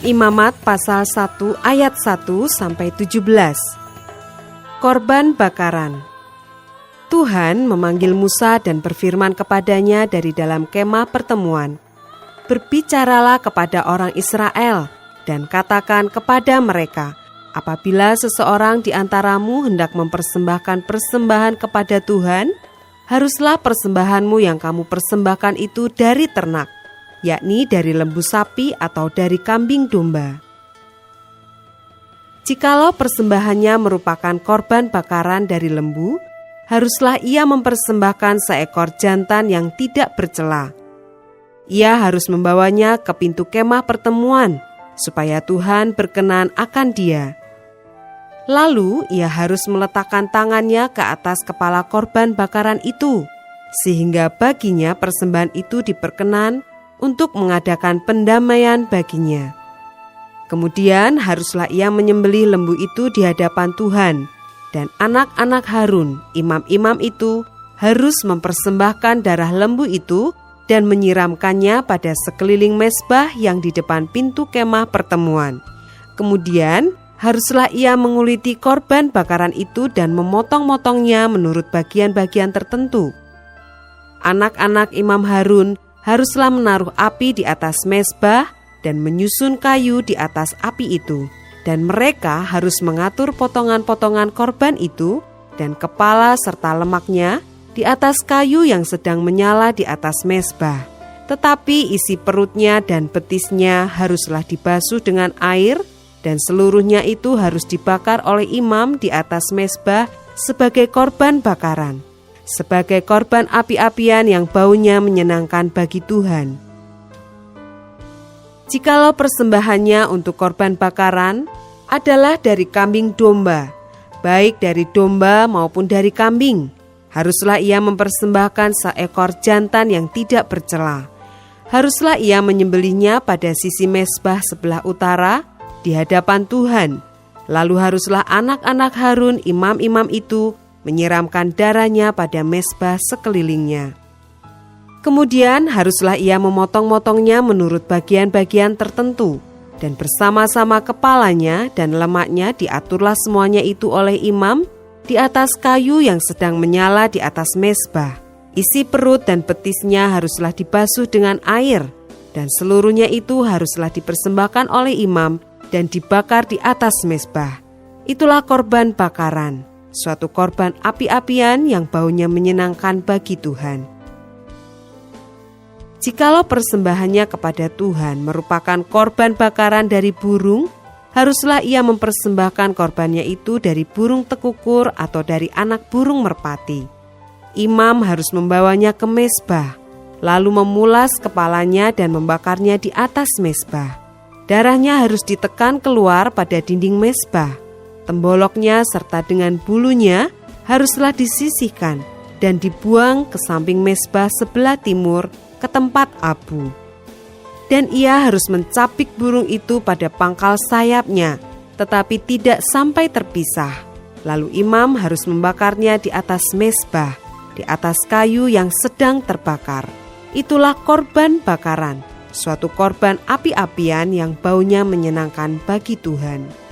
Imamat pasal 1 ayat 1 sampai 17. Korban bakaran. Tuhan memanggil Musa dan berfirman kepadanya dari dalam kemah pertemuan. Berbicaralah kepada orang Israel dan katakan kepada mereka, apabila seseorang di antaramu hendak mempersembahkan persembahan kepada Tuhan, haruslah persembahanmu yang kamu persembahkan itu dari ternak, yakni dari lembu sapi atau dari kambing domba. Jikalau persembahannya merupakan korban bakaran dari lembu, haruslah ia mempersembahkan seekor jantan yang tidak bercela. Ia harus membawanya ke pintu kemah pertemuan, supaya Tuhan berkenan akan dia. Lalu ia harus meletakkan tangannya ke atas kepala korban bakaran itu, sehingga baginya persembahan itu diperkenan untuk mengadakan pendamaian baginya. Kemudian haruslah ia menyembelih lembu itu di hadapan Tuhan, dan anak-anak Harun, imam-imam itu, harus mempersembahkan darah lembu itu dan menyiramkannya pada sekeliling mezbah yang di depan pintu kemah pertemuan. Kemudian haruslah ia menguliti korban bakaran itu dan memotong-motongnya menurut bagian-bagian tertentu. Anak-anak Imam Harun haruslah menaruh api di atas mezbah dan menyusun kayu di atas api itu, dan mereka harus mengatur potongan-potongan korban itu dan kepala serta lemaknya di atas kayu yang sedang menyala di atas mezbah. Tetapi isi perutnya dan betisnya haruslah dibasuh dengan air, dan seluruhnya itu harus dibakar oleh imam di atas mezbah sebagai korban bakaran, sebagai korban api-apian yang baunya menyenangkan bagi Tuhan. Jikalau persembahannya untuk korban bakaran adalah dari kambing domba, baik dari domba maupun dari kambing, haruslah ia mempersembahkan seekor jantan yang tidak bercela. Haruslah ia menyembelihnya pada sisi mezbah sebelah utara di hadapan Tuhan. Lalu haruslah anak-anak Harun, imam-imam itu, menyiramkan darahnya pada mezbah sekelilingnya. Kemudian haruslah ia memotong-motongnya menurut bagian-bagian tertentu, dan bersama-sama kepalanya dan lemaknya diaturlah semuanya itu oleh imam di atas kayu yang sedang menyala di atas mezbah. Isi perut dan betisnya haruslah dibasuh dengan air, dan seluruhnya itu haruslah dipersembahkan oleh imam dan dibakar di atas mezbah. Itulah korban bakaran, suatu korban api-apian yang baunya menyenangkan bagi Tuhan. Jikalau persembahannya kepada Tuhan merupakan korban bakaran dari burung, haruslah ia mempersembahkan korbannya itu dari burung tekukur atau dari anak burung merpati. Imam harus membawanya ke mezbah, lalu memulas kepalanya dan membakarnya di atas mezbah. Darahnya harus ditekan keluar pada dinding mezbah. Temboloknya serta dengan bulunya haruslah disisihkan dan dibuang ke samping mezbah sebelah timur ke tempat abu. Dan ia harus mencapik burung itu pada pangkal sayapnya, tetapi tidak sampai terpisah. Lalu imam harus membakarnya di atas mezbah, di atas kayu yang sedang terbakar. Itulah korban bakaran, suatu korban api-apian yang baunya menyenangkan bagi Tuhan.